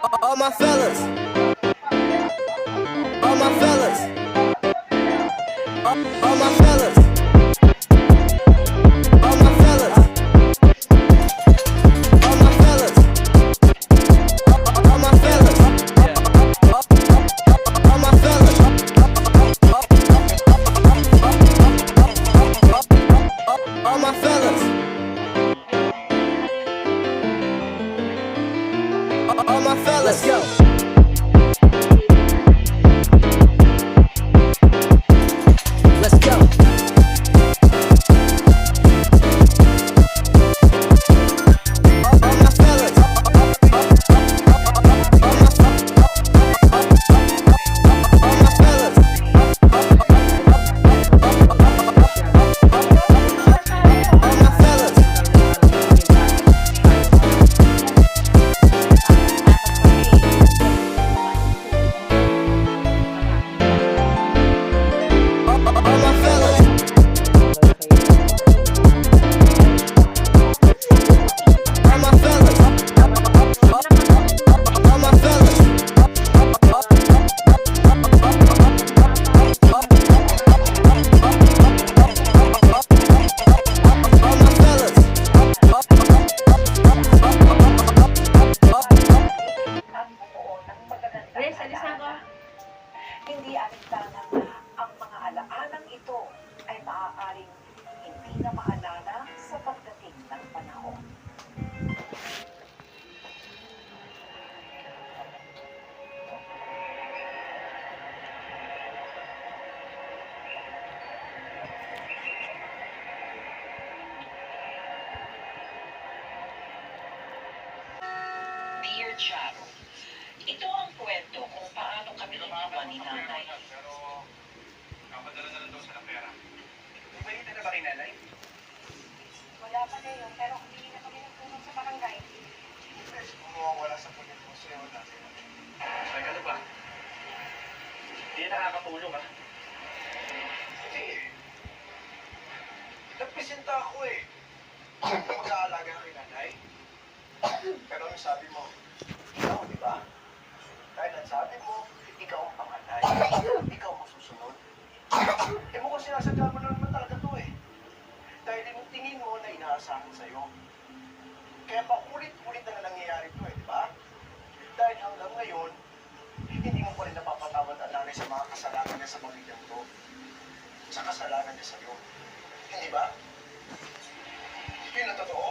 All my fellas, all my fellas, all my fellas, all my fellas, all my fellas, all my fellas, all my fellas, all my fellas, all my fellas. Let's go. Let's go. All my fellas. All my fellas. All my fellas. All my fellas. All my fellas. All my fellas. All my fellas. Grace, alis na ako. Hindi alintangan na ang mga alaalang ito ay maaaring hindi na maalala sa pagdating ng panahon. Dear Charo, ito ang kwento kung paano kami iniwan ni nanay. Pero, napadala na lang daw sa pera. May balita na ba kay nanay? Wala pa na yun, pero humingi na kami ng tulong sa barangay. Yes, kung mawawala sa pulit mo siya natin. Ay, ano ba? Hindi nakakatulong, ha? Hindi eh. Nagpresenta ako eh. Mag-aalaga kay nanay. Pero ang sabi mo, ikaw, di ba? Dahil ang sabi mo, ikaw ang panganay. Ikaw ang susunod. Eh mukhang sinasadya mo na naman talaga to eh. Dahil yung tingin mo na inaasahan sa'yo. Kaya paulit-ulit na nangyayari to eh, di ba? Dahil hanggang ngayon, hindi mo pa rin napapatawad ang nanay sa mga kasalanan niya sa pamilyang to. Sa kasalanan niya sa'yo. Hindi ba? Yun ang totoo.